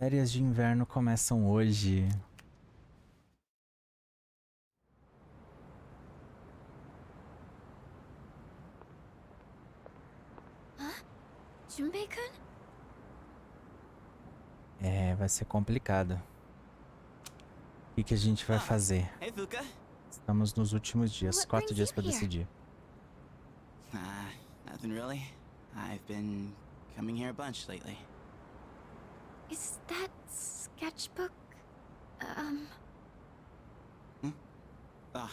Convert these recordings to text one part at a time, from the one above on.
Férias de inverno começam hoje. Junpei-kun? É, vai ser complicado. O que a gente vai fazer? Hey, Fuka. Estamos nos últimos dias, What 4 brings dias you pra here? decidir. Nothing really. I've been coming here a bunch lately. Is that sketchbook? Oh,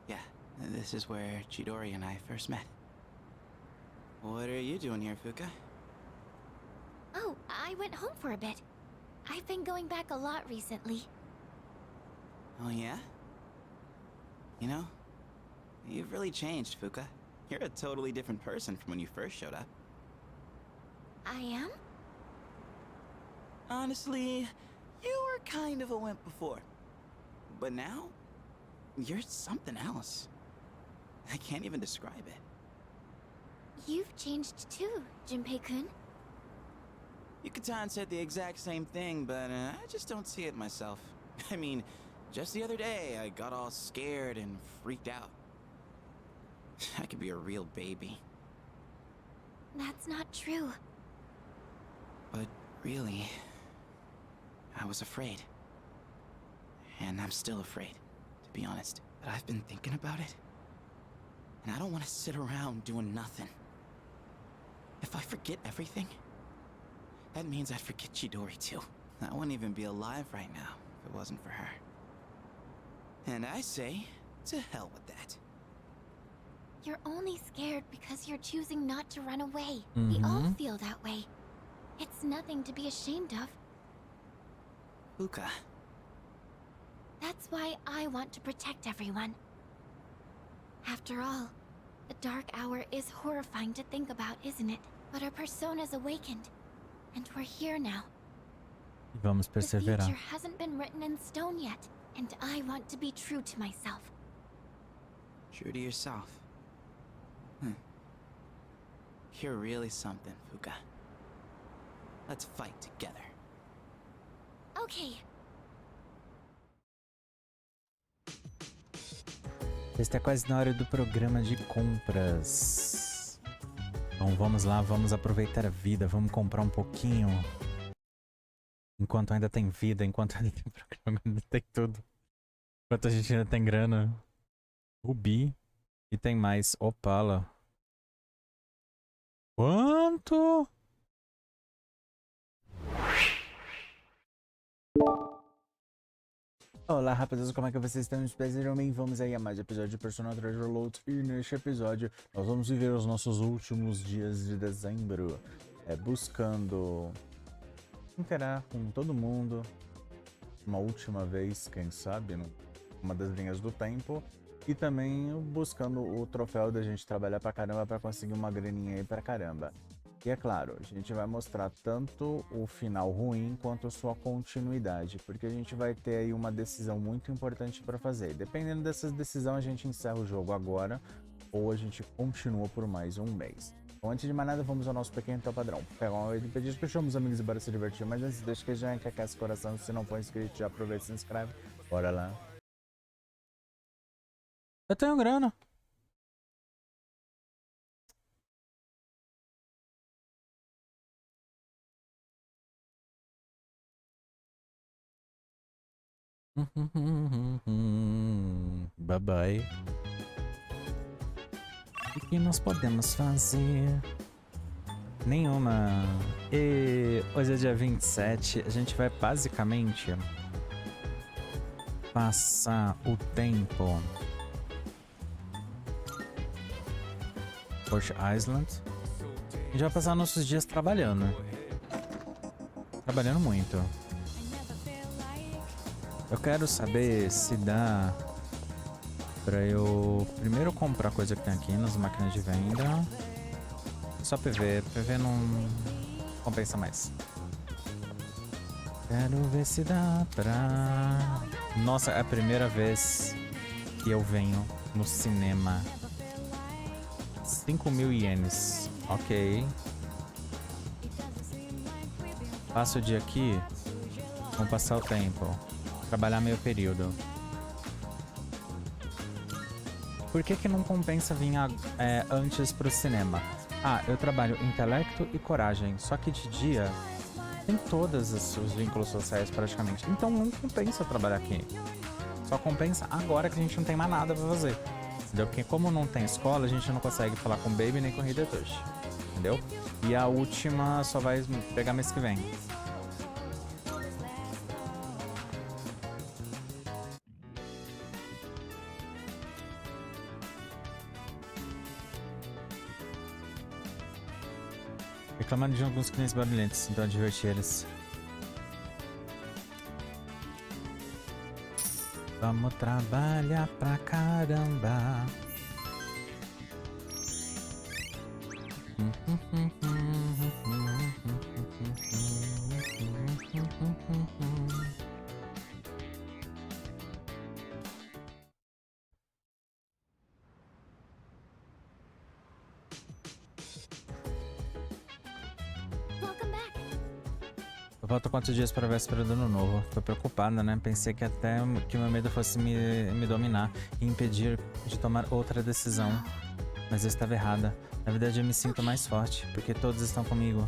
yeah. This is where Chidori and I first met. What are you doing here, Fuka? Oh, I went home for a bit. I've been going back a lot recently. Oh, yeah? You know, you've really changed, Fuka. You're a totally different person from when you first showed up. I am? Honestly, you were kind of a wimp before. But now, you're something else. I can't even describe it. You've changed too, Junpei-kun. Yucatan said the exact same thing, but I just don't see it myself. I mean, just the other day, I got all scared and freaked out. I could be a real baby. That's not true. But really, I was afraid. And I'm still afraid, to be honest. But I've been thinking about it. And I don't want to sit around doing nothing. If I forget everything, that means I'd forget Chidori too. I wouldn't even be alive right now if it wasn't for her. And I say, to hell with that. You're only scared because you're choosing not to run away. We all feel that way. It's nothing to be ashamed of. Fuka. That's why I want to protect everyone. After all, the dark hour is horrifying to think about, isn't it? But our persona's awakened, and we're here now. Vamos The perseverar. future hasn't been written in stone yet, and I want to be true to myself. True to yourself. You're really something, Fuka. Let's fight together. Okay. Está quase na hora do programa de compras. Então vamos lá, vamos aproveitar a vida, vamos comprar um pouquinho. Enquanto ainda tem vida, enquanto ainda tem programa, ainda tem tudo. Enquanto a gente ainda tem grana. Rubi. E tem mais Opala. Quanto? Olá rapaziada, como é que vocês estão? Espero bem. Vamos aí a mais um episódio de Personal Treasure Load. E neste episódio nós vamos viver os nossos últimos dias de dezembro. Buscando interar com todo mundo. Uma última vez, quem sabe, numa das linhas do tempo. E também buscando o troféu da gente trabalhar pra caramba pra conseguir uma graninha aí pra caramba. E é claro, a gente vai mostrar tanto o final ruim quanto a sua continuidade, porque a gente vai ter aí uma decisão muito importante para fazer. Dependendo dessas decisões, a gente encerra o jogo agora ou a gente continua por mais um mês. Então, antes de mais nada, vamos ao nosso pequeno top padrão. Pegar uma vez de pedir, fechamos os amigos e bora se divertir. Mas antes, deixa que já aquece o coração. Se não for inscrito, já aproveita e se inscreve. Bora lá. Eu tenho grana. Bye bye. O que nós podemos fazer? Nenhuma. E hoje é dia 27. A gente vai basicamente passar o tempo. Porsche Island. A gente vai passar nossos dias trabalhando. Trabalhando muito. Eu quero saber se dá pra eu primeiro comprar coisa que tem aqui nas máquinas de venda. Só PV. PV não compensa mais. Quero ver se dá pra... Nossa, é a primeira vez que eu venho no cinema. 5.000 ienes. Ok. Passo o dia aqui, vamos passar o tempo. Trabalhar meio período. Por que que não compensa vir antes pro cinema? Ah, eu trabalho intelecto e coragem, só que de dia tem todos os vínculos sociais praticamente. Então não compensa trabalhar aqui. Só compensa agora que a gente não tem mais nada pra fazer. Entendeu? Porque como não tem escola, a gente não consegue falar com o Baby nem com o Hidetoshi. Entendeu? E a última só vai pegar mês que vem. Reclamando de alguns clientes barulhentos, então divertir eles. Vamos trabalhar pra caramba. Falta quantos dias para a véspera do ano novo? Tô preocupada, né? Pensei que até que o meu medo fosse me dominar e impedir de tomar outra decisão. Mas eu estava errada. Na verdade eu me sinto mais forte, porque todos estão comigo.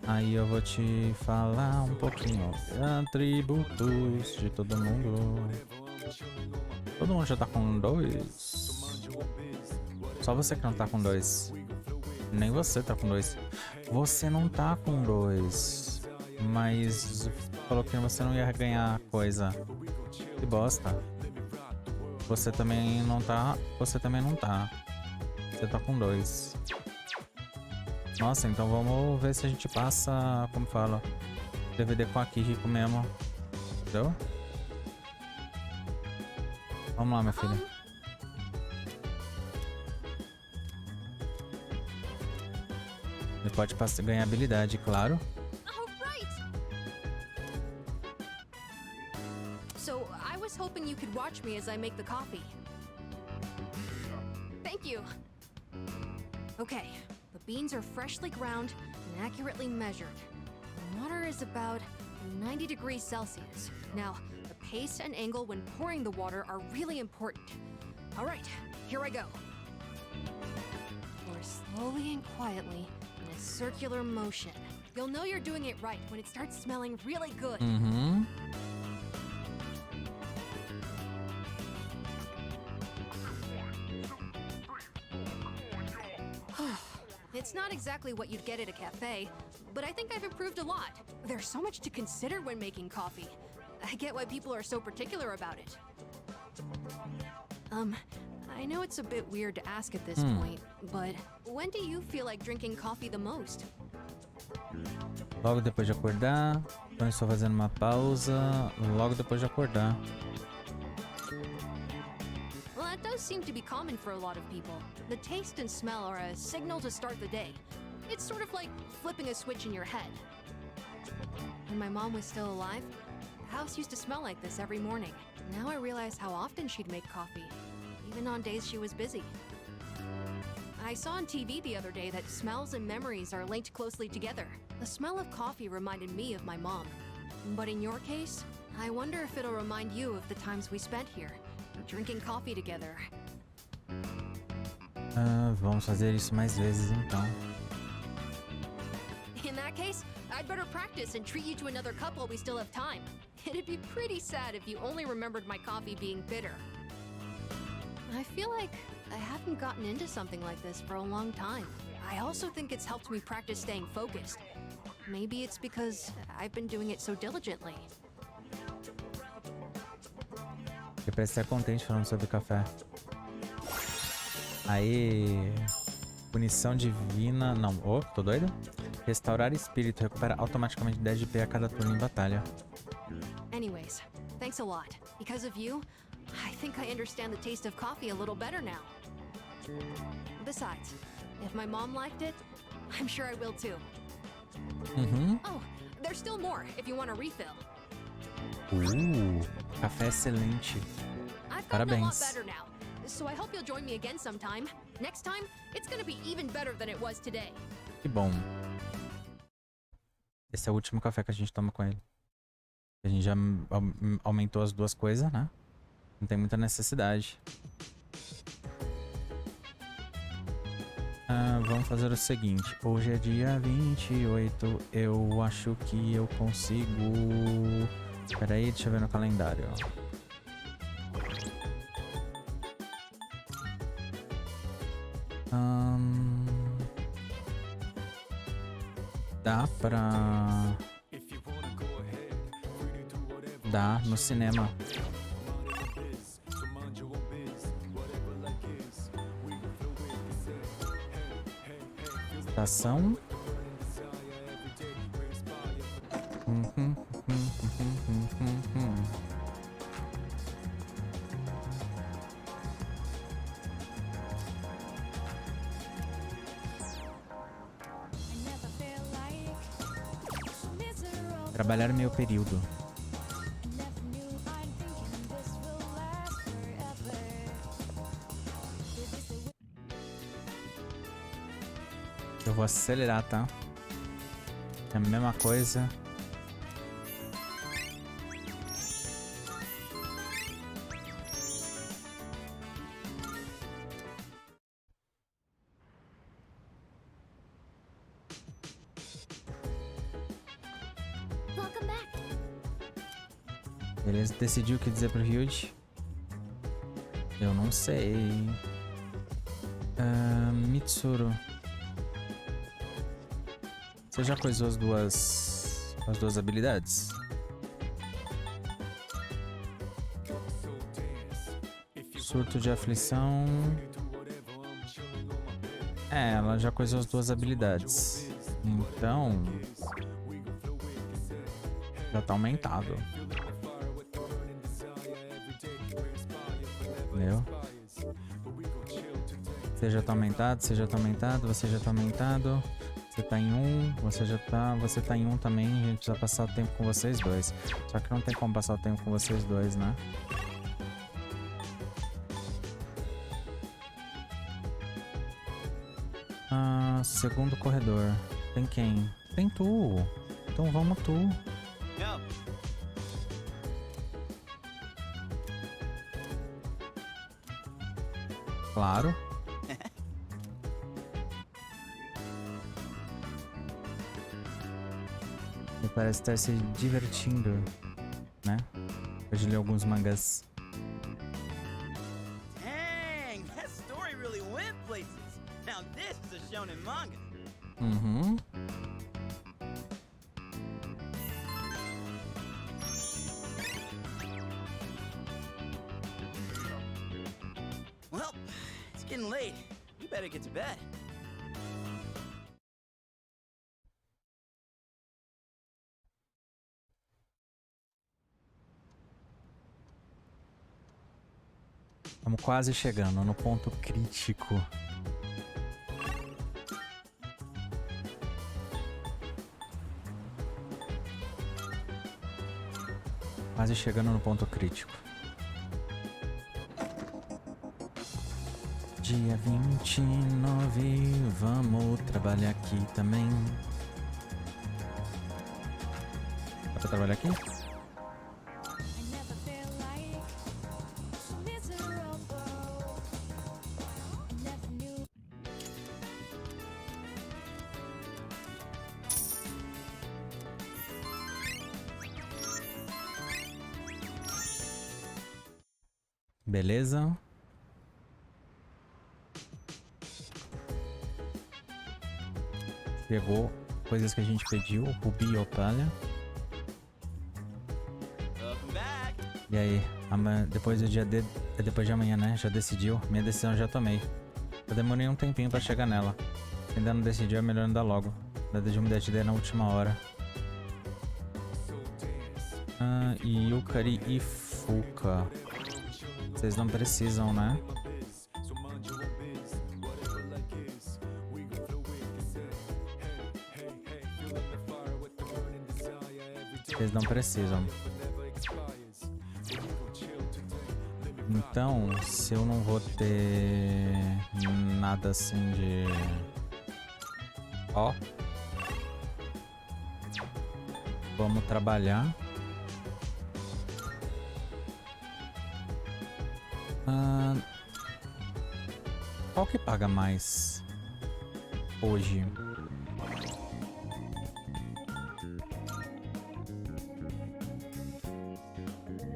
Aí eu vou te falar um pouquinho. Atributos de todo mundo. Todo mundo já tá com 2? Só você que não tá com 2. Nem você tá com 2. Você não tá com 2. Mas falou que você não ia ganhar coisa. Que bosta. Você também não tá. Você também não tá. Você tá com 2. Nossa, então vamos ver se a gente passa, como fala, DVD com a Kihiko mesmo. Entendeu? Vamos lá, minha filha. Ele pode ganhar habilidade, claro. So, I was hoping you could watch me as I make the coffee. Thank you. Okay, the beans are freshly ground and accurately measured. The water is about 90 degrees Celsius. Now, the pace and angle when pouring the water are really important. All right, here I go. Pour slowly and quietly in a circular motion. You'll know you're doing it right when it starts smelling really good. Uhum. It's not exactly what you'd get at a cafe, but I think I've improved a lot. There's so much to consider when making coffee. I get why people are so particular about it. I know it's a bit weird to ask at this point, but when do you feel like drinking coffee the most? Logo depois de acordar. Então estou fazendo uma pausa. Logo depois de acordar. Well, that does seem to be common for a lot of people. The taste and smell are a signal to start the day. It's sort of like flipping a switch in your head. When my mom was still alive, the house used to smell like this every morning. Now I realize how often she'd make coffee, even on days she was busy. I saw on TV the other day that smells and memories are linked closely together. The smell of coffee reminded me of my mom. But in your case, I wonder if it'll remind you of the times we spent here, drinking coffee together. Vamos fazer isso mais vezes então. In that case, I'd better practice and treat you to another cup while we still have time. It'd be pretty sad if you only remembered my coffee being bitter. I feel like I haven't gotten into something like this for a long time. I also think it's helped me practice staying focused. Maybe it's because I've been doing it so diligently. Eu parece estar contente falando sobre café. Aê! Punição divina. Não, tô doido? Restaurar espírito. Recupera automaticamente 10 de P a cada turno em batalha. Anyways, thanks a lot. Because of you, I think I understand the taste of coffee a little better now. Besides, if my mom liked it, I'm sure I will too. Oh, there's still more if you want a refill. Café excelente. I've gotten a lot Parabéns. better now, so I hope you'll join me again sometime. Next time, it's gonna be even better than it was today. Que bom. Esse é o último café que a gente toma com ele. A gente já aumentou as duas coisas, né? Não tem muita necessidade. Vamos fazer o seguinte. Hoje é dia 28. Eu acho que eu consigo... Espera aí, deixa eu ver no calendário. Dá pra... Dá no cinema. Estação. Trabalhar meio período. Eu vou acelerar, tá? É a mesma coisa. Welcome back. Beleza, decidiu o que dizer pro Hyuji? Eu não sei. Mitsuru. Você já coisou as duas habilidades? Surto de aflição. Ela já coisou as duas habilidades. Então... já tá aumentado. Entendeu? Você já tá aumentado, você já tá aumentado, você já tá aumentado. Você tá em um, você tá em um também, a gente precisa passar o tempo com vocês dois. Só que não tem como passar o tempo com vocês dois, né? Segundo corredor. Tem quem? Tem tu. Então vamos tu. Claro. Ele parece estar se divertindo, né? Depois de ler alguns mangás. Dang, that story really went places. Now this is a shonen manga. Uhum. Well, it's getting late. We better get to bed. Estamos quase chegando no ponto crítico. Quase chegando no ponto crítico. Dia 29, vamos trabalhar aqui também. Dá pra trabalhar aqui? Beleza. Pegou coisas que a gente pediu, rubi e opalha. E aí, depois do dia D, depois de amanhã, né? Já decidiu? Minha decisão já tomei. Eu demorei um tempinho pra chegar nela. Se ainda não decidiu, é melhor andar logo. Nada de mudar de ideia na última hora. Yukari e Fuka. Vocês não precisam, né? Vocês não precisam. Então, se eu não vou ter nada assim de... Ó. Vamos trabalhar. Qual que paga mais hoje?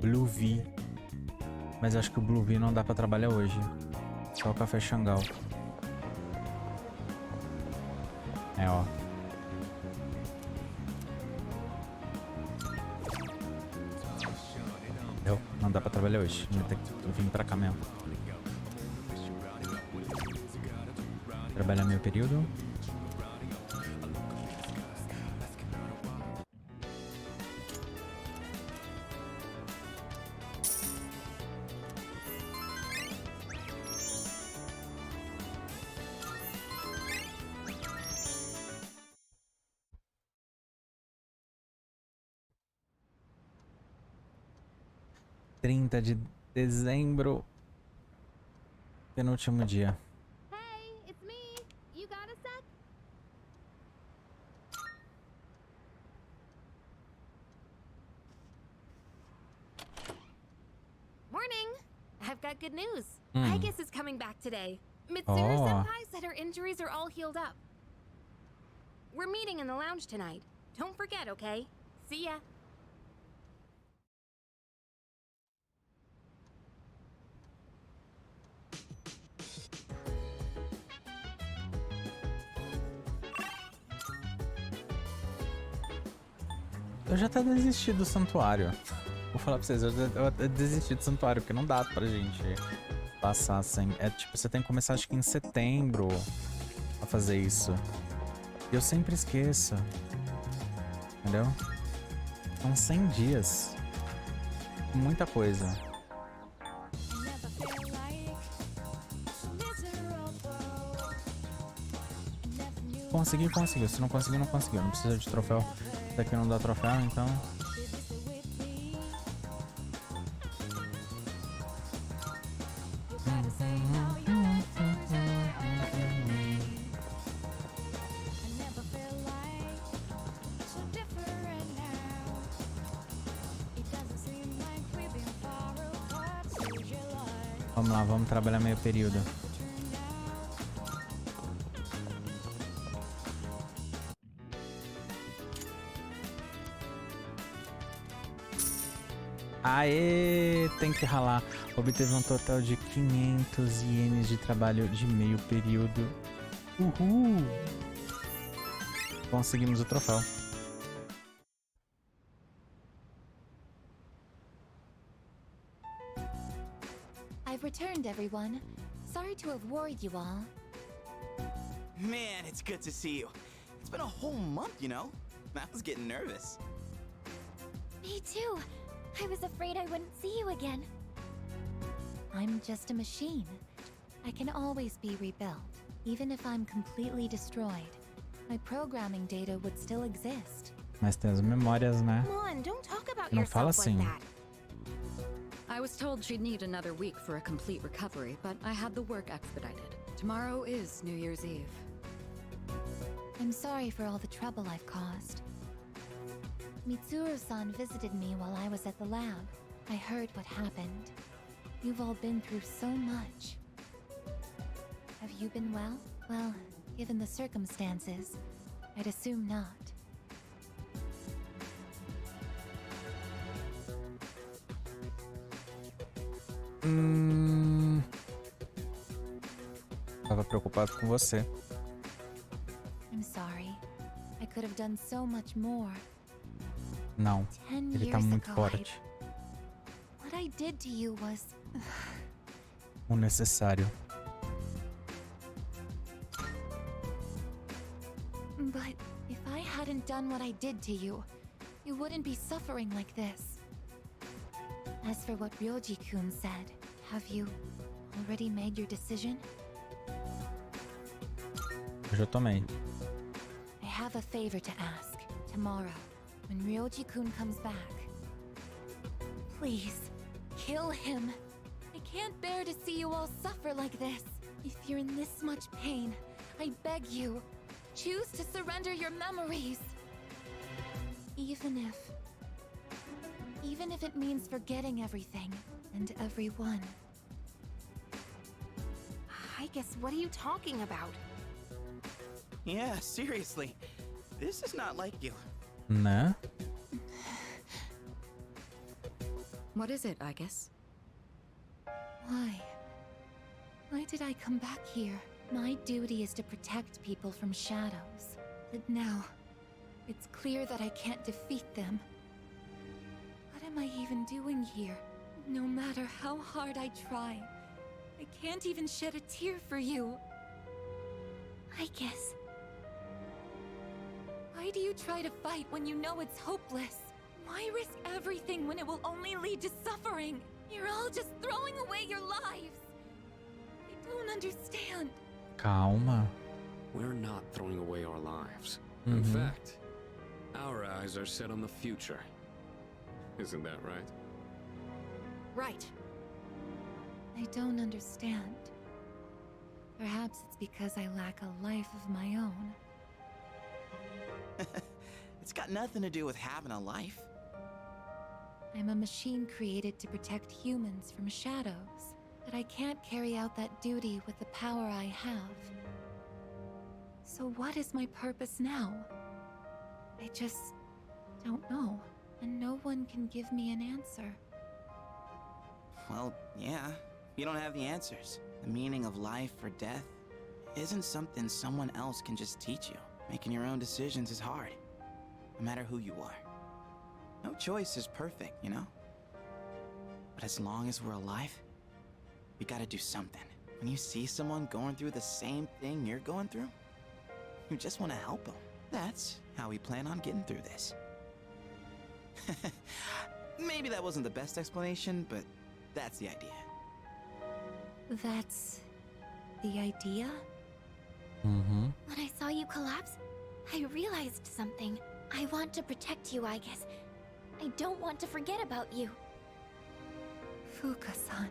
Blue V. Mas acho que o Blue V não dá pra trabalhar hoje. Só o café Xangal. É, ó. Não dá pra trabalhar hoje. Vou ter que vir pra cá mesmo. Trabalhar meio período. De dezembro, penúltimo dia. Hey, it's me. You got a sec? Morning. I've got good news. Aigis is coming back today. Mitsuru-senpai said her injuries are all healed up. We're meeting in the lounge tonight. Don't forget, okay? See ya. Eu já até desisti do santuário. Vou falar pra vocês, eu até desisti do santuário, porque não dá pra gente passar sem... É tipo, você tem que começar acho que em setembro a fazer isso. E eu sempre esqueço. Entendeu? São 100 dias. Muita coisa. Conseguiu. Se não conseguiu, não conseguiu. Não precisa de troféu. Daqui não dá troféu, então... Vamos lá, vamos trabalhar meio período. Aê, tem que ralar. Obteve um total de 500 ienes de trabalho de meio período. Uhul! Conseguimos o troféu. I've returned, everyone. Sorry to have worried you all. Man, it's good to see you. It's been a whole month, you know? I was getting nervous. Me too. I was afraid I wouldn't see you again. I'm just a machine. I can always be rebuilt. Even if I'm completely destroyed, my programming data would still exist. Mas tem as memórias, né? Come on, don't talk about Não fala yourself like assim. that. I was told she'd need another week for a complete recovery, but I had the work expedited. Tomorrow is New Year's Eve. I'm sorry for all the trouble I've caused. Mitsuru-san visited me while I was at the lab. I heard what happened. You've all been through so much. Have you been well? Well, given the circumstances, I'd assume not. Tava preocupado com você. I'm sorry. I could have done so much more. Não, 10 ele tá years muito ago, forte. What I did to you was... O necessário. But if I hadn't done what I did to you, you wouldn't be suffering like this. As for what Ryoji-kun said, have you already made your decision? Eu já tomei. I have a favor to ask. Tomorrow, when Ryoji-kun comes back, please, kill him. I can't bear to see you all suffer like this. If you're in this much pain, I beg you, choose to surrender your memories. If Even if it means forgetting everything and everyone. I guess, what are you talking about? Yeah, seriously. This is not like you. Né? What is it, I guess? Why? Why did I come back here? My duty is to protect people from shadows. But now, it's clear that I can't defeat them. What am I even doing here? No matter how hard I try, I can't even shed a tear for you. I guess. Why do you try to fight when you know it's hopeless? Why risk everything when it will only lead to suffering? You're all just throwing away your lives. I don't understand. Calma. We're not throwing away our lives. In fact, our eyes are set on the future. Isn't that right? Right. I don't understand. Perhaps it's because I lack a life of my own. It's got nothing to do with having a life. I'm a machine created to protect humans from shadows, but I can't carry out that duty with the power I have. So what is my purpose now? I just don't know, and no one can give me an answer. Well, yeah, you don't have the answers. The meaning of life or death isn't something someone else can just teach you. Making your own decisions is hard, no matter who you are. No choice is perfect, you know? But as long as we're alive, we gotta do something. When you see someone going through the same thing you're going through, you just want to help them. That's how we plan on getting through this. Maybe that wasn't the best explanation, but that's the idea. That's the idea? Uhum. When I saw you collapse, I realized something. I want to protect you, I guess. I don't want to forget about you. Fuka-san.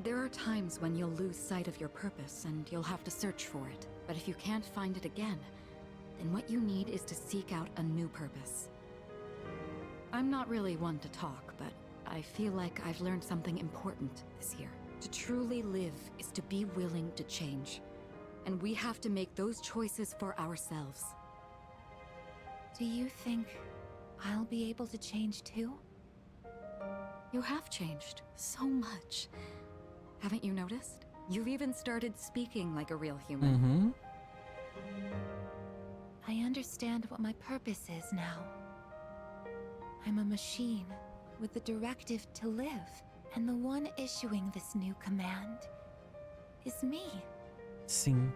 There are times when you'll lose sight of your purpose and you'll have to search for it. But if you can't find it again, then what you need is to seek out a new purpose. I'm not really one to talk, but I feel like I've learned something important this year. To truly live is to be willing to change. And we have to make those choices for ourselves. Do you think I'll be able to change too? You have changed so much. Haven't you noticed? You've even started speaking like a real human. Uhum. I understand what my purpose is now. I'm a machine with the directive to live, and the one issuing this new command is me. Sim.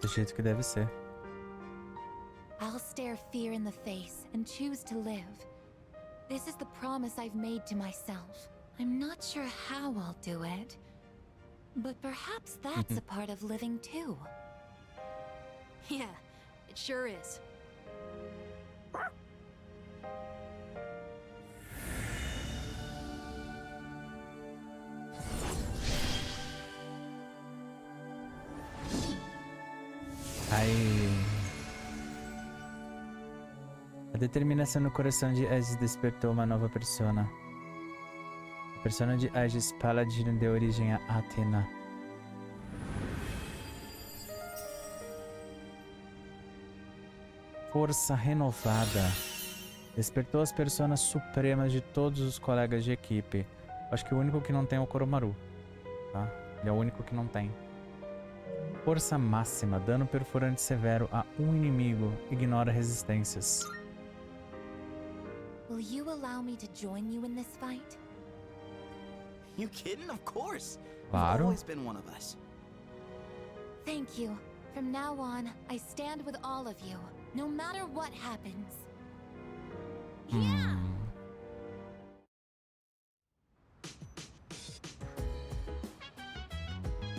Do jeito que deve ser. I'll stare fear in the face and choose to live. This is the promise I've made to myself. I'm not sure how I'll do it, but perhaps that's a part of living too. Yeah, it sure is. Aí. A determinação no coração de Aegis despertou uma nova persona. A persona de Aegis Paladino deu origem a Athena. Força renovada. Despertou as personas supremas de todos os colegas de equipe. Acho que o único que não tem é o Koromaru. Tá? Ele é o único que não tem. Força máxima. Dano perfurante severo a um inimigo. Ignora resistências. Will you allow me to join you in this fight? You kidding? Of course. You've Claro. always been one of us. Thank you. From now on, I stand with all of you, no matter what happens.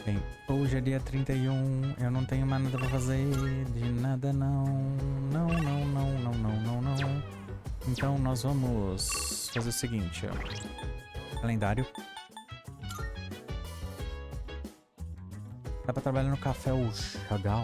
Bem, hoje é dia 31. Eu não tenho mais nada pra fazer. De nada não. Não, não, não, não, não, não, não. Então nós vamos fazer o seguinte, ó. Calendário. Dá pra trabalhar no café o Chagal.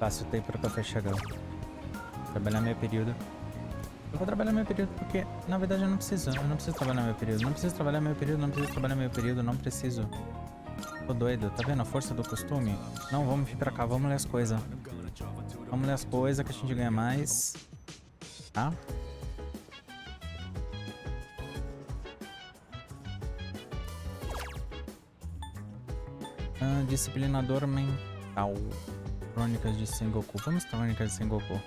Passo o tempo para o café chegar. Trabalhar meio período. Eu vou trabalhar meio período porque, na verdade, eu não preciso. Eu não preciso trabalhar meio período. Não preciso trabalhar meio período, não preciso trabalhar meio período, não preciso. Tô doido. Tá vendo a força do costume? Não, vamos vir pra cá, vamos ler as coisas. Vamos ler as coisas que a gente ganha mais. Tá? Disciplinador mental. Crônicas de Sengoku. Vamos crônicas de Sengoku.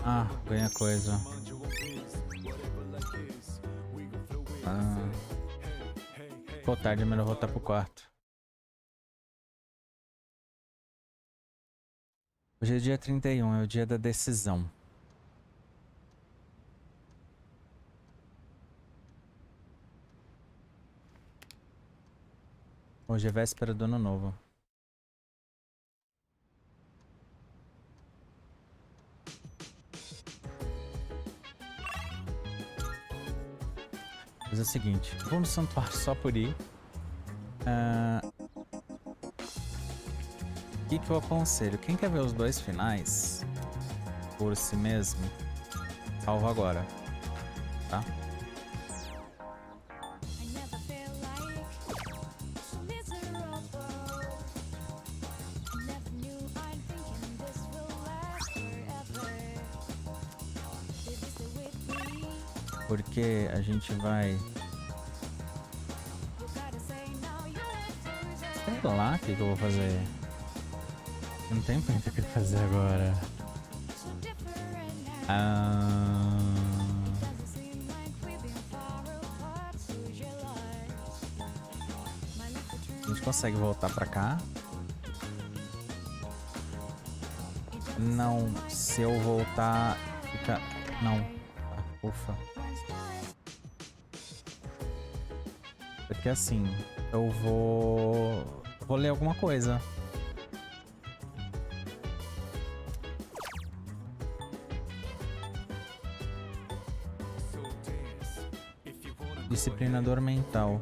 Ah, ganha coisa. Ficou tarde, é melhor voltar pro quarto. Hoje é dia 31, é o dia da decisão. Hoje é véspera do ano novo. Mas é o seguinte, vou no santuário só por ir. O que eu aconselho? Quem quer ver os dois finais por si mesmo, salva agora, tá? Porque a gente vai... Sei lá o que eu vou fazer. Não tem muito o que fazer agora. A gente consegue voltar pra cá? Não, se eu voltar... Fica... Não. Ah, ufa. Porque assim, eu vou ler alguma coisa. Disciplinador mental.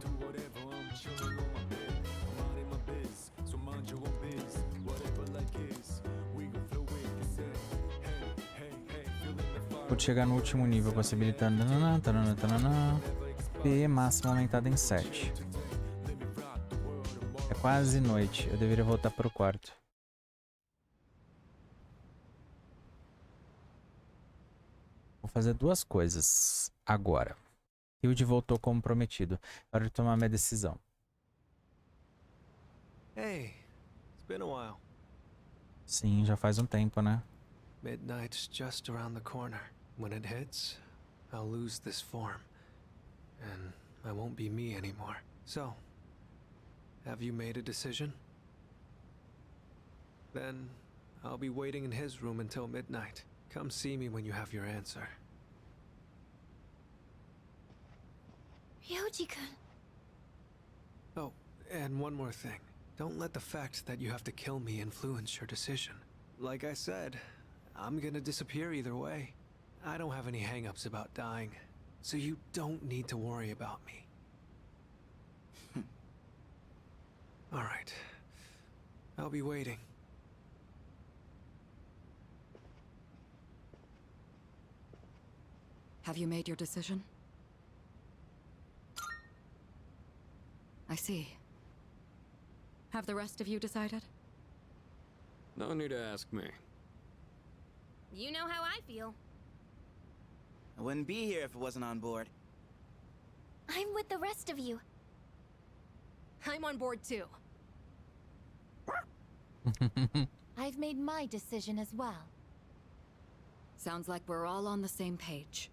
Vou chegar no último nível, possibilitando... P máximo aumentado em 7. É quase noite. Eu deveria voltar para o quarto. Vou fazer duas coisas agora. Hilde voltou como prometido. Hora de tomar minha decisão. Hey, it's been a while. Sim, já faz um tempo, né? Midnight's just around the corner. When it hits, I'll lose this form. And I won't be me anymore. So, have you made a decision? Then, I'll be waiting in his room until midnight. Come see me when you have your answer. Ryoji-kun. Oh, and one more thing. Don't let the fact that you have to kill me influence your decision. Like I said, I'm gonna disappear either way. I don't have any hang-ups about dying, so you don't need to worry about me. All right. I'll be waiting. Have you made your decision? I see. Have the rest of you decided? No need to ask me. You know how I feel. I wouldn't be here if it wasn't on board. I'm with the rest of you. I'm on board too. I've made my decision as well. Sounds like we're all on the same page.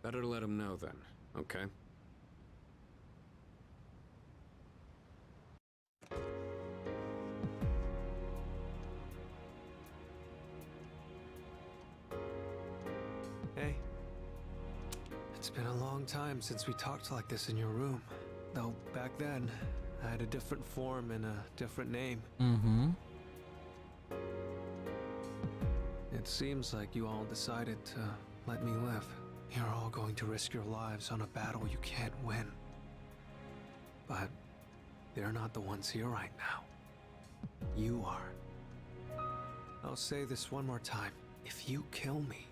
Better let him know then, okay? Hey. It's been a long time since we talked like this in your room. Though back then, I had a different form and a different name. Mm-hmm. It seems like you all decided to let me live. You're all going to risk your lives on a battle you can't win. But they're not the ones here right now. You are. I'll say this one more time. If you kill me,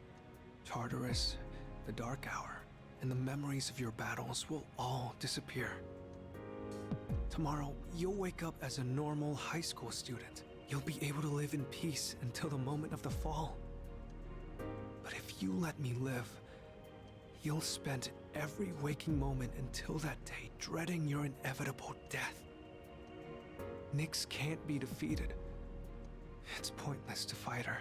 Tartarus, the Dark Hour, and the memories of your battles will all disappear. Tomorrow, you'll wake up as a normal high school student. You'll be able to live in peace until the moment of the fall. But if you let me live, you'll spend every waking moment until that day dreading your inevitable death. Nyx can't be defeated. It's pointless to fight her.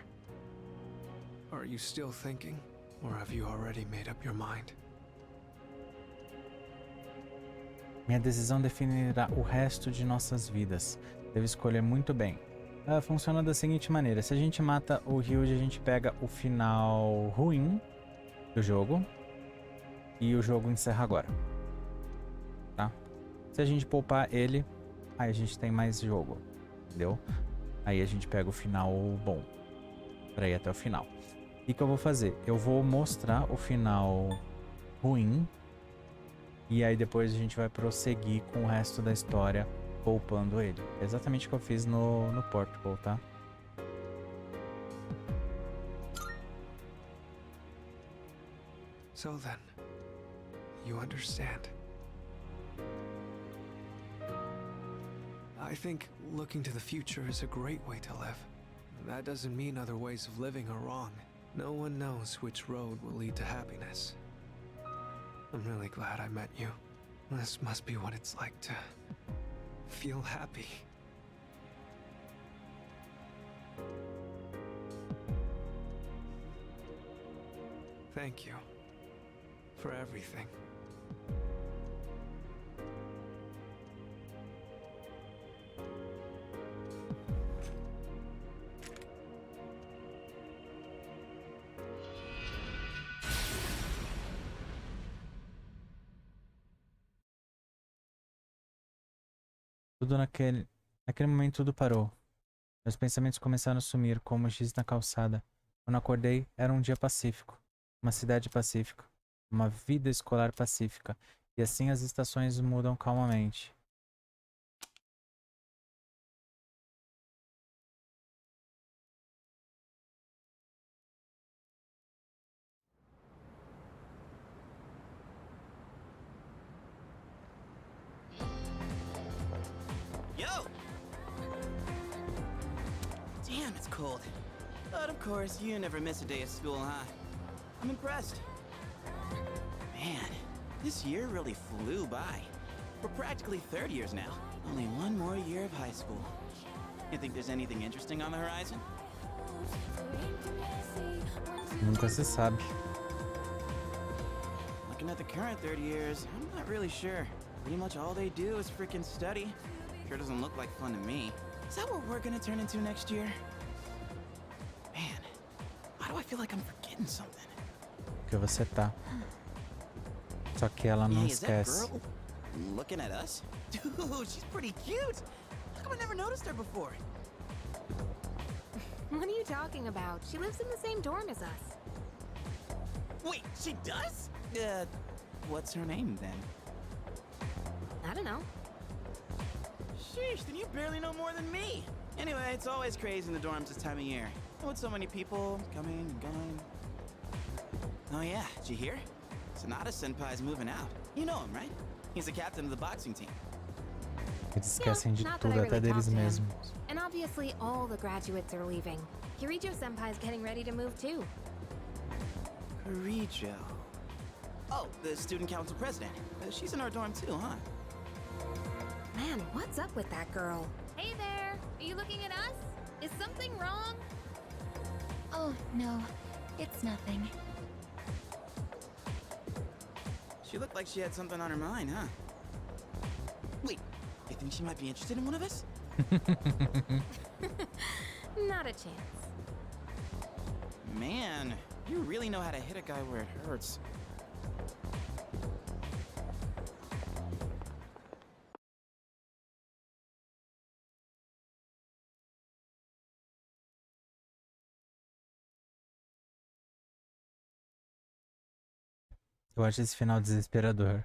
Are you still thinking, or have you already made up your mind? Minha decisão definirá o resto de nossas vidas. Devo escolher muito bem. Funciona da seguinte maneira: se a gente mata o Ryuji, a gente pega o final ruim do jogo e o jogo encerra agora, tá? Se a gente poupar ele, aí a gente tem mais jogo, entendeu? Aí a gente pega o final bom pra ir até o final. O que eu vou fazer? Eu vou mostrar o final ruim e aí depois a gente vai prosseguir com o resto da história poupando ele. É exatamente o que eu fiz no Portugal, tá? So then, you understand. I think looking to the future is a great way to live. That doesn't mean other ways of living are wrong. No one knows which road will lead to happiness. I'm really glad I met you. This must be what it's like to feel happy. Thank you for everything. Tudo naquele momento tudo parou. Meus pensamentos começaram a sumir como giz na calçada. Quando acordei, era um dia pacífico. Uma cidade pacífica. Uma vida escolar pacífica. E assim as estações mudam calmamente. Yo! Damn, it's cold. But of course, you never miss a day of school, huh? I'm impressed. Man, this year really flew by. We're practically third years now. Only one more year of high school. You think there's anything interesting on the horizon? Nunca se sabe. Looking at the current third years, I'm not really sure. Pretty much all they do is freaking study. Sure doesn't look like fun to me. Is that what we're gonna turn into next year? Man, why do I feel like I'm forgetting something? Porque você tá. Só que ela não Hey, is that esquece. girl looking at us? Dude, she's pretty cute. How come I never noticed her before? What are you talking about? She lives in the same dorm as us. Wait, she does? What's her name then? I don't know. Sheesh, then you barely know more than me. Anyway, it's always crazy in the dorms this time of year. With so many people coming and going. Oh yeah, did you hear? Sonata Senpai's moving out. You know him, right? He's the captain of the boxing team. Eles esquecem de not that I tudo, até really deles talked to him. mesmos. And obviously all the graduates are leaving. Kirijo Senpai's getting ready to move too. Kirijo. Oh, the student council president. She's in our dorm too, huh? Man, what's up with that girl? Hey there! Are you looking at us? Is something wrong? Oh, no. It's nothing. She looked like she had something on her mind, huh? Wait, you think she might be interested in one of us? Not a chance. Man, you really know how to hit a guy where it hurts. Eu acho esse final desesperador.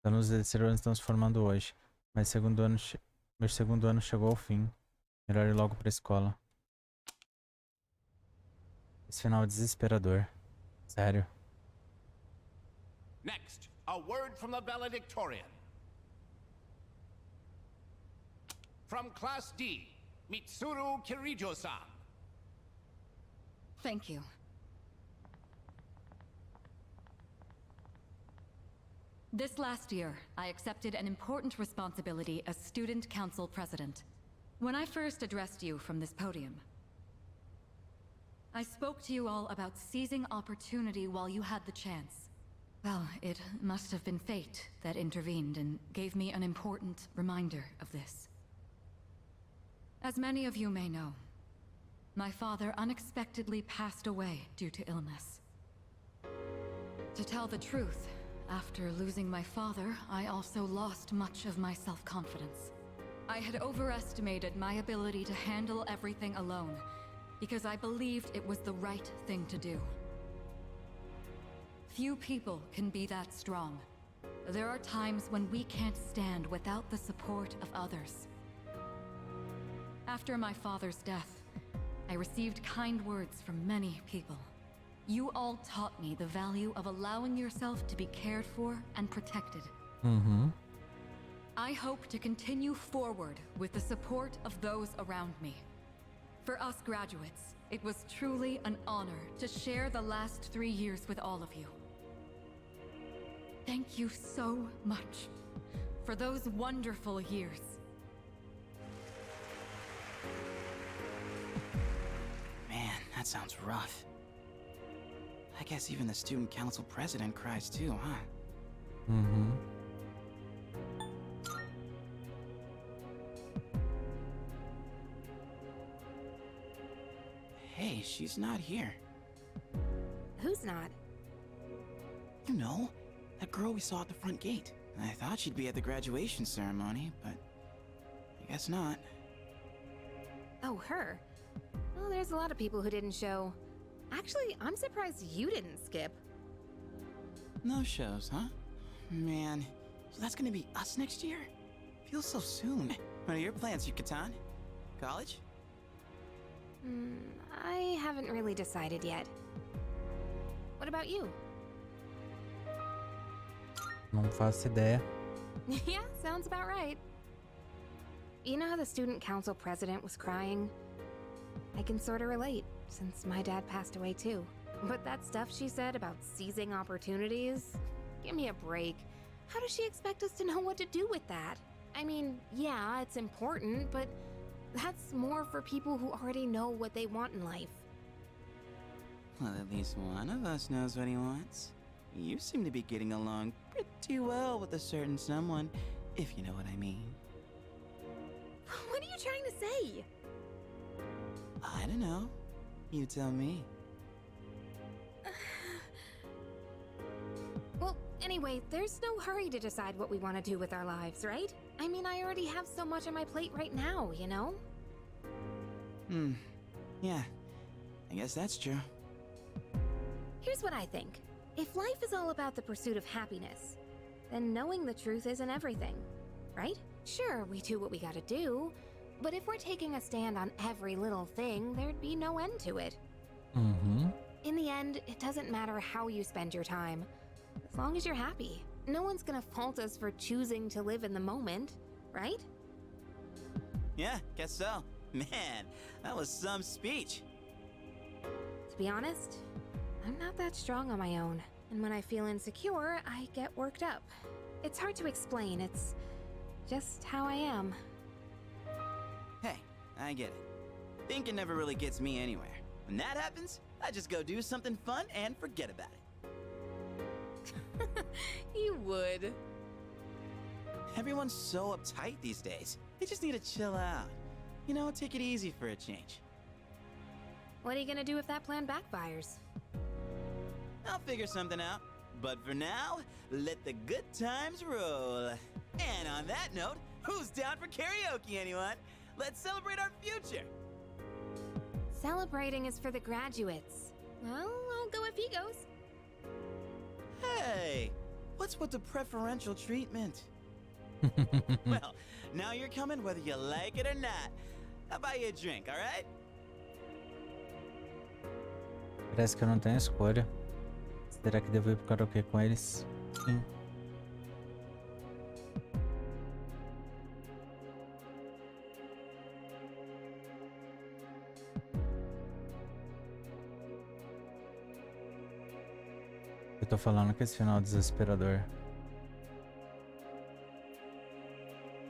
Então, os terceiro ano estão se formando hoje. Mas meu segundo ano chegou ao fim. Melhor ir logo pra escola. Esse final é desesperador. Sério. Next, a word from the valedictorian. From Class D, Mitsuru Kirijo-san. Thank you. This last year, I accepted an important responsibility as Student Council President. When I first addressed you from this podium, I spoke to you all about seizing opportunity while you had the chance. Well, it must have been fate that intervened and gave me an important reminder of this. As many of you may know, my father unexpectedly passed away due to illness. To tell the truth, after losing my father, I also lost much of my self-confidence. I had overestimated my ability to handle everything alone, because I believed it was the right thing to do. Few people can be that strong. There are times when we can't stand without the support of others. After my father's death, I received kind words from many people. You all taught me the value of allowing yourself to be cared for and protected. I hope to continue forward with the support of those around me. For us graduates, it was truly an honor to share the last 3 years with all of you. Thank you so much for those wonderful years. Man, that sounds rough. I guess even the student council president cries too, huh? Hey, she's not here. Who's not? You know, that girl we saw at the front gate. I thought she'd be at the graduation ceremony, but I guess not. Oh, her. Well, there's a lot of people who didn't show. Actually, I'm surprised you didn't skip. No shows, huh? Man, so that's gonna be us next year? Feels so soon. What are your plans, Yucatan? College? I haven't really decided yet. What about you? Não faço ideia. Yeah, sounds about right. You know how the student council president was crying? I can sort of relate, since my dad passed away too. But that stuff she said about seizing opportunities? Give me a break. How does she expect us to know what to do with that? I mean, yeah, it's important, but that's more for people who already know what they want in life. Well, at least one of us knows what he wants. You seem to be getting along pretty well with a certain someone, if you know what I mean. What are you trying to say? I don't know. You tell me. Well, anyway, there's no hurry to decide what we want to do with our lives, right? I mean, I already have so much on my plate right now, you know? Yeah, I guess that's true. Here's what I think. If life is all about the pursuit of happiness, then knowing the truth isn't everything, right? Sure, we do what we gotta do, but if we're taking a stand on every little thing, there'd be no end to it. In the end, it doesn't matter how you spend your time, as long as you're happy. No one's gonna fault us for choosing to live in the moment, right? Yeah, guess so. Man, that was some speech. To be honest, I'm not that strong on my own, and when I feel insecure, I get worked up. It's hard to explain, it's just how I am. Hey, I get it. Thinking never really gets me anywhere. When that happens, I just go do something fun and forget about it. You would. Everyone's so uptight these days. They just need to chill out. You know, take it easy for a change. What are you gonna do if that plan backfires? I'll figure something out. But for now, let the good times roll. And on that note, who's down for karaoke, anyone? Let's celebrate our future. Celebrating is for the graduates. Well, I'll go if he goes. Hey, what's with the preferential treatment? Well, now you're coming whether you like it or not. I'll buy you a drink, all right? Parece que eu não tenho escolha. Será que devo ir pro karaokê com eles? Sim. Eu tô falando que esse final é desesperador.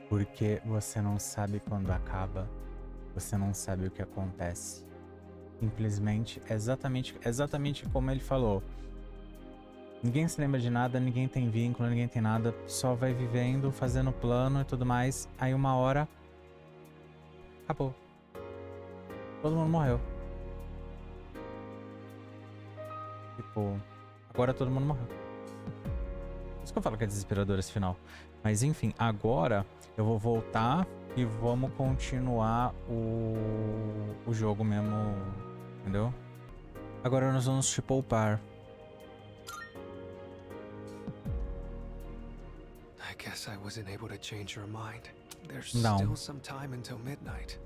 Porque você não sabe quando acaba. Você não sabe o que acontece. Simplesmente, exatamente como ele falou. Ninguém se lembra de nada, ninguém tem vínculo, ninguém tem nada. Só vai vivendo, fazendo plano e tudo mais. Aí uma hora... acabou. Todo mundo morreu. Tipo... agora todo mundo morreu. Por isso que eu falo que é desesperador esse final. Mas enfim, agora eu vou voltar e vamos continuar o jogo mesmo, entendeu? Agora nós vamos te poupar. I guess I wasn't able to change your mind. There's No. still some time until midnight.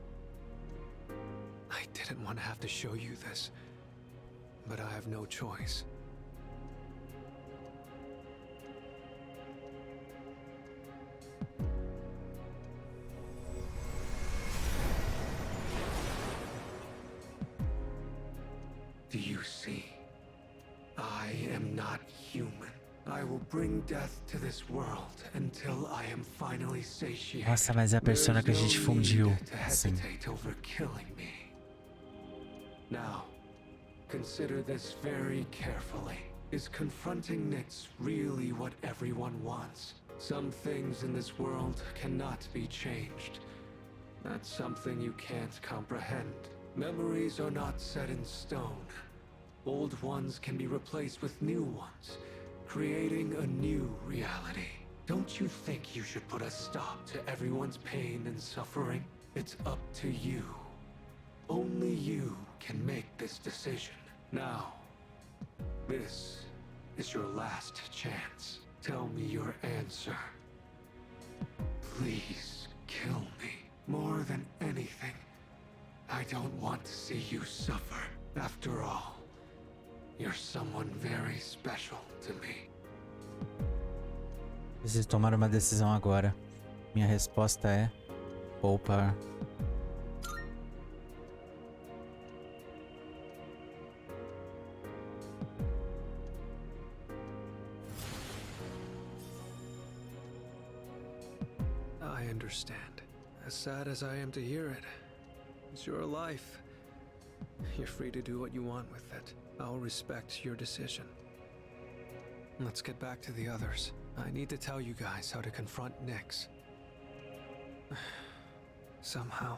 I didn't want to have to show you this, but I have no choice. Do you see? I am not human. I will bring death to this world until I am finally satiated. Nossa, mas é a persona que a gente fundiu. Sim. Hesitate over killing me. Now, consider this very carefully. Is confronting Nyx really what everyone wants? Some things in this world cannot be changed. That's something you can't comprehend. Memories are not set in stone. Old ones can be replaced with new ones, creating a new reality. Don't you think you should put a stop to everyone's pain and suffering? It's up to you. Only you can make this decision. Now, this is your last chance. Tell me your answer. Please kill me. More than anything, I don't want to see you suffer. After all, you're someone very special to me. Preciso tomar uma decisão agora. Minha resposta é poupar. I understand. As sad as I am to hear it, it's your life. You're free to do what you want with it. I'll respect your decision. Let's get back to the others. I need to tell you guys how to confront Nyx. Somehow,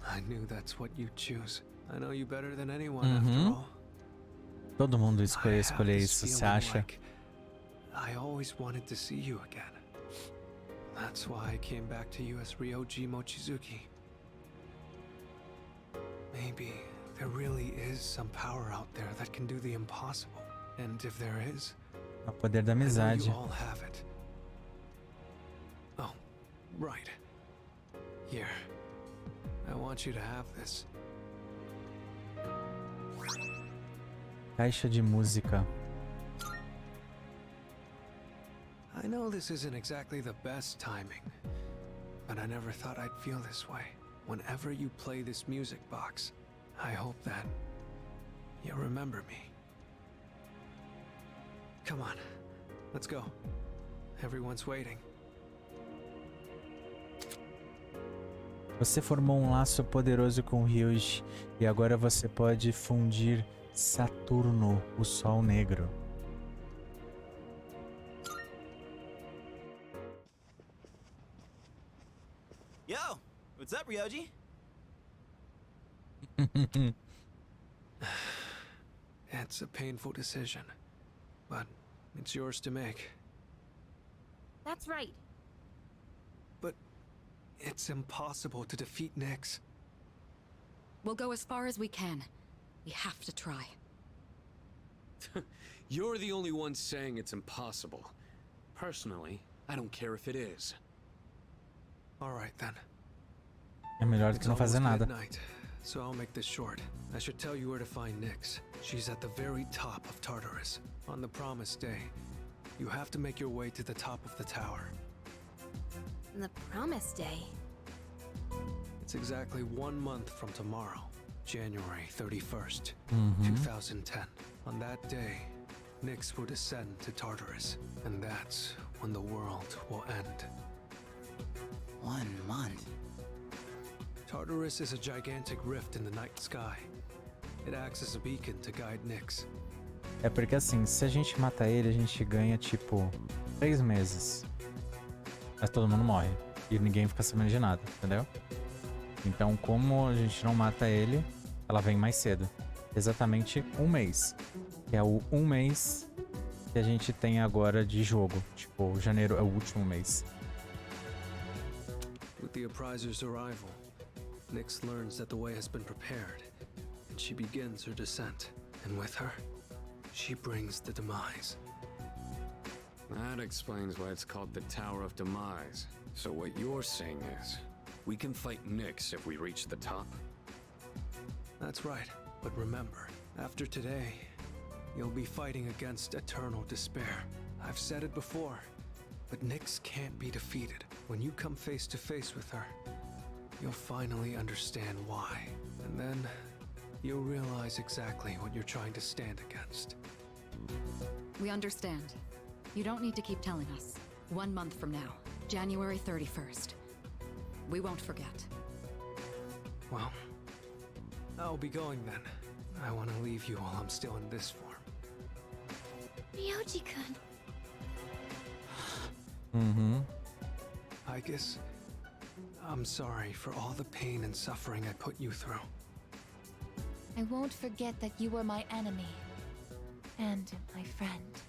I knew that's what you'd choose. I know you better than anyone, after all. Todo mundo I escolher have this isso, você feeling acha? like I always wanted to see you again. That's why I came back to you as Ryoji Mochizuki. Maybe there really is some power out there that can do the impossible. And if there is, O poder da I know amizade. you all have it. Oh, right. Here. I want you to have this. Caixa de música. I know this isn't exactly the best timing, but I never thought I'd feel this way. Whenever you play this music box, I hope that you'll remember me. Come on, let's go. Everyone's waiting. Você formou um laço poderoso com Ryuji e agora você pode fundir Saturno, o Sol Negro. Yo, what's up, Ryoji? It's a painful decision, but it's yours to make. That's right. But it's impossible to defeat Nyx. We'll go as far as we can. We have to try. You're the only one saying it's impossible. Personally, I don't care if it is. All right then. É melhor do It's que não fazer almost nada. midnight, so I'll make this short. I should tell you where to find Nyx. She's at the very top of Tartarus. On the promised day, you have to make your way to the top of the tower. The promised day. It's exactly 1 month from tomorrow, January 31st, 2010. On that day, Nyx will descend to Tartarus, and that's when the world will end. 1 month. Tartarus is a gigantic rift in the night sky. It acts as a beacon to guide Nyx. É porque assim, se a gente mata ele, a gente ganha tipo 3 meses. Mas todo mundo morre. E ninguém fica sabendo de nada, entendeu? Então, como a gente não mata ele, ela vem mais cedo. Exatamente 1 mês. Que é o 1 mês que a gente tem agora de jogo. Tipo, janeiro é o último mês. With the appriser's arrival, Nyx learns that the way has been prepared, and she begins her descent. And with her, she brings the demise. That explains why it's called the Tower of Demise. So what you're saying is, we can fight Nyx if we reach the top? That's right, but remember, after today, you'll be fighting against eternal despair. I've said it before, but Nyx can't be defeated. When you come face to face with her, you'll finally understand why. And then, you'll realize exactly what you're trying to stand against. We understand. You don't need to keep telling us. 1 month from now, January 31st. We won't forget. Well, I'll be going then. I want to leave you while I'm still in this form. Ryoji-kun. I guess I'm sorry for all the pain and suffering I put you through. I won't forget that you were my enemy. And my friend.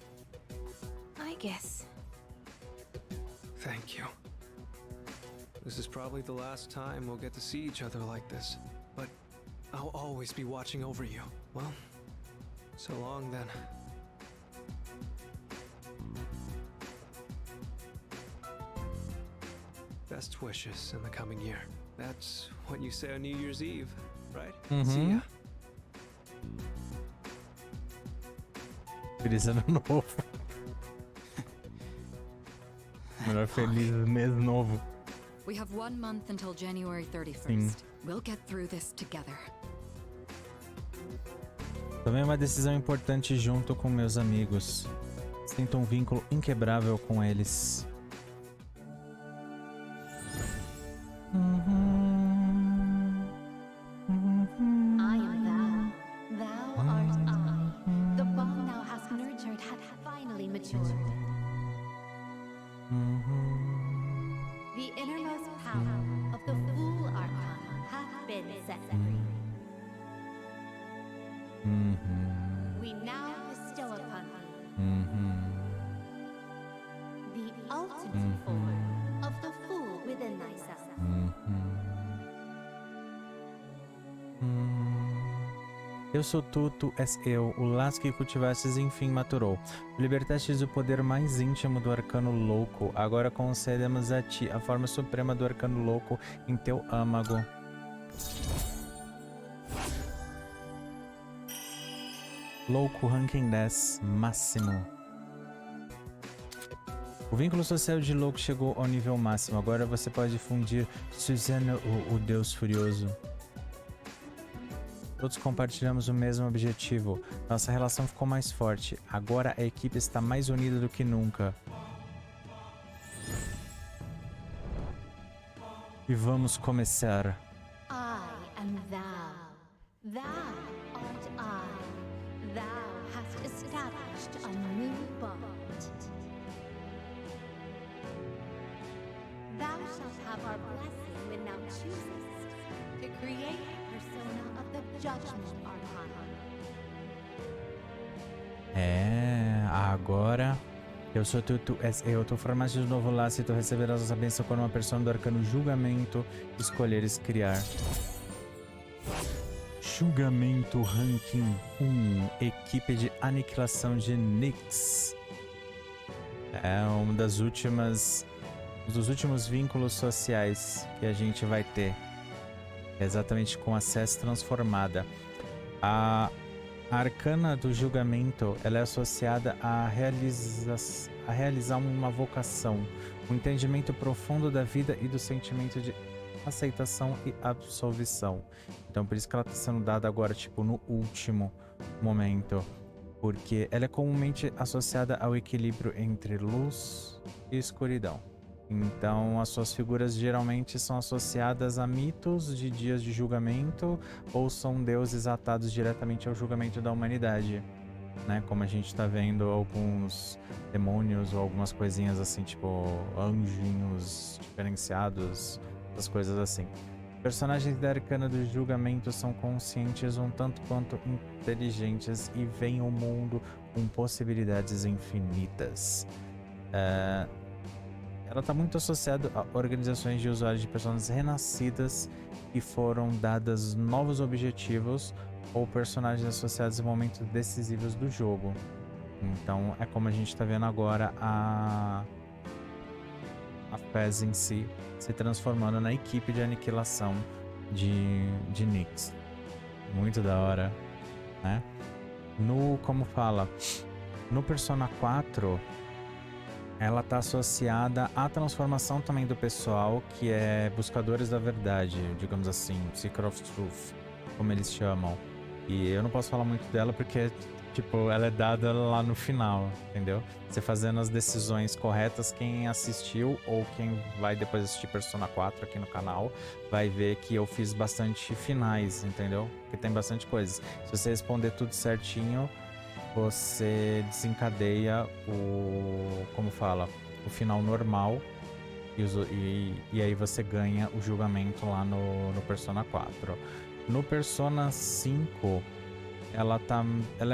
I guess. Thank you. This is probably the last time we'll get to see each other like this, but I'll always be watching over you. Well, so long then. Best wishes in the coming year. That's what you say on New Year's Eve, right? See ya. Feliz ano novo. Melhor feliz mês novo. We have 1 month until January 31st. Sim. We'll get through this together. Tomei uma decisão importante junto com meus amigos. Sinto um vínculo inquebrável com eles. I am thou. Thou art I. The bond thou hast nurtured hath finally matured. The innermost power of the Fool Archon hath been set free. We now bestow upon thee the ultimate form of the fool within thyself. Eu sou tu, tu és eu, o laço que cultivastes enfim maturou. Libertastes o poder mais íntimo do arcano louco. Agora concedemos a ti a forma suprema do arcano louco em teu âmago. Louco ranking 10, máximo. O vínculo social de louco chegou ao nível máximo. Agora você pode fundir Suzano, o Deus Furioso. Todos compartilhamos o mesmo objetivo. Nossa relação ficou mais forte. Agora a equipe está mais unida do que nunca. E vamos começar. I am thou. Thou art I. Thou hast established a new bond. Thou shalt have our blessing when thou choosest to create the persona of the Judgment Archon. Agora eu sou tu, tu és eu. Tu formaste de novo laço e tu receberás a bênção quando uma persona do arcano julgamento escolheres criar. Julgamento Ranking 1, equipe de aniquilação de Nyx. É um dos últimos vínculos sociais que a gente vai ter. Exatamente com a SES transformada. A arcana do julgamento, ela é associada a realizar uma vocação, um entendimento profundo da vida e do sentimento de aceitação e absolvição. Então por isso que ela está sendo dada agora, tipo, no último momento, porque ela é comumente associada ao equilíbrio entre luz e escuridão. Então as suas figuras geralmente são associadas a mitos de dias de julgamento ou são deuses atados diretamente ao julgamento da humanidade, né? Como a gente tá vendo alguns demônios ou algumas coisinhas assim, tipo anjinhos diferenciados, essas coisas assim. Personagens da arcana do julgamento são conscientes um tanto quanto inteligentes e veem o mundo com possibilidades infinitas. Ela está muito associada a organizações de usuários de personagens renascidas que foram dadas novos objetivos ou personagens associados a momentos decisivos do jogo. Então é como a gente está vendo agora a PES em si se transformando na equipe de aniquilação de Nyx. Muito da hora, né? No Persona 4, ela está associada à transformação também do pessoal, que é buscadores da verdade, digamos assim, Seeker of Truth, como eles chamam. E eu não posso falar muito dela porque, tipo, ela é dada lá no final, entendeu? Você fazendo as decisões corretas, quem assistiu ou quem vai depois assistir Persona 4 aqui no canal, vai ver que eu fiz bastante finais, entendeu? Porque tem bastante coisas. Se você responder tudo certinho, você desencadeia o final normal e aí você ganha o julgamento lá no Persona 4. No Persona 5, ela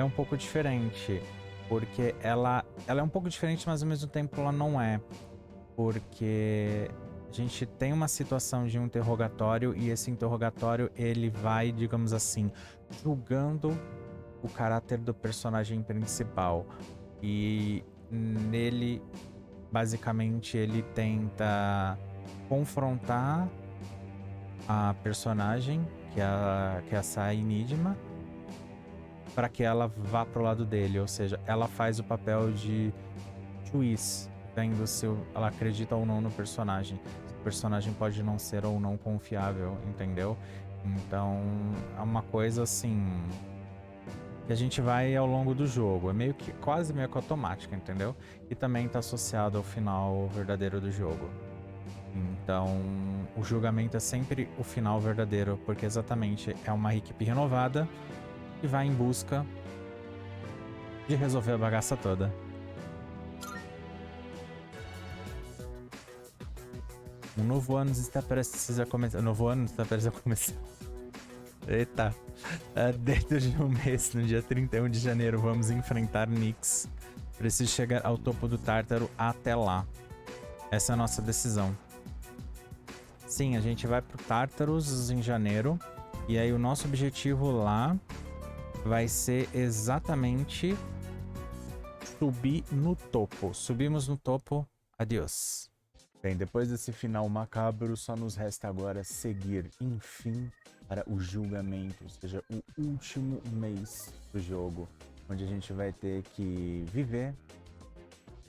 é um pouco diferente, porque ela é um pouco diferente, mas ao mesmo tempo ela não é, porque a gente tem uma situação de um interrogatório e esse interrogatório ele vai, digamos assim, julgando o caráter do personagem principal, e nele basicamente ele tenta confrontar a personagem que é a Sai Enigma para que ela vá pro lado dele, ou seja, ela faz o papel de juiz, vendo se ela acredita ou não no personagem, se o personagem pode não ser ou não confiável, entendeu? Então é uma coisa assim que a gente vai ao longo do jogo, é quase meio que automática, entendeu? E também está associado ao final verdadeiro do jogo. Então o julgamento é sempre o final verdadeiro, porque exatamente é uma equipe renovada que vai em busca de resolver a bagaça toda. Um novo ano está prestes a começar. Eita. Dentro de um mês, no dia 31 de janeiro, vamos enfrentar Nyx. Preciso chegar ao topo do Tártaro até lá. Essa é a nossa decisão. Sim, a gente vai pro Tártaros em janeiro. E aí o nosso objetivo lá vai ser exatamente subir no topo. Subimos no topo. Adeus. Bem, depois desse final macabro, só nos resta agora seguir, enfim, para o julgamento, ou seja, o último mês do jogo, onde a gente vai ter que viver,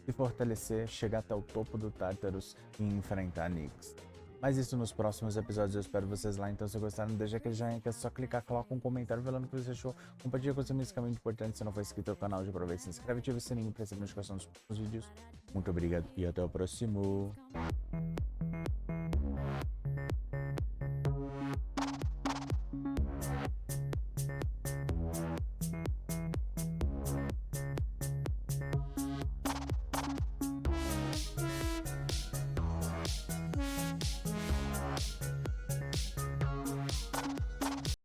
se fortalecer, chegar até o topo do Tártaros e enfrentar Nyx. Mas isso nos próximos episódios, eu espero vocês lá. Então, se gostaram, deixa aquele joinha, que é só clicar, coloca um comentário falando o que você achou. Compartilha com os amigos, que é muito importante. Se não for inscrito no canal, já aproveita, se inscreve e ativa o sininho para receber notificação dos próximos vídeos. Muito obrigado e até o próximo.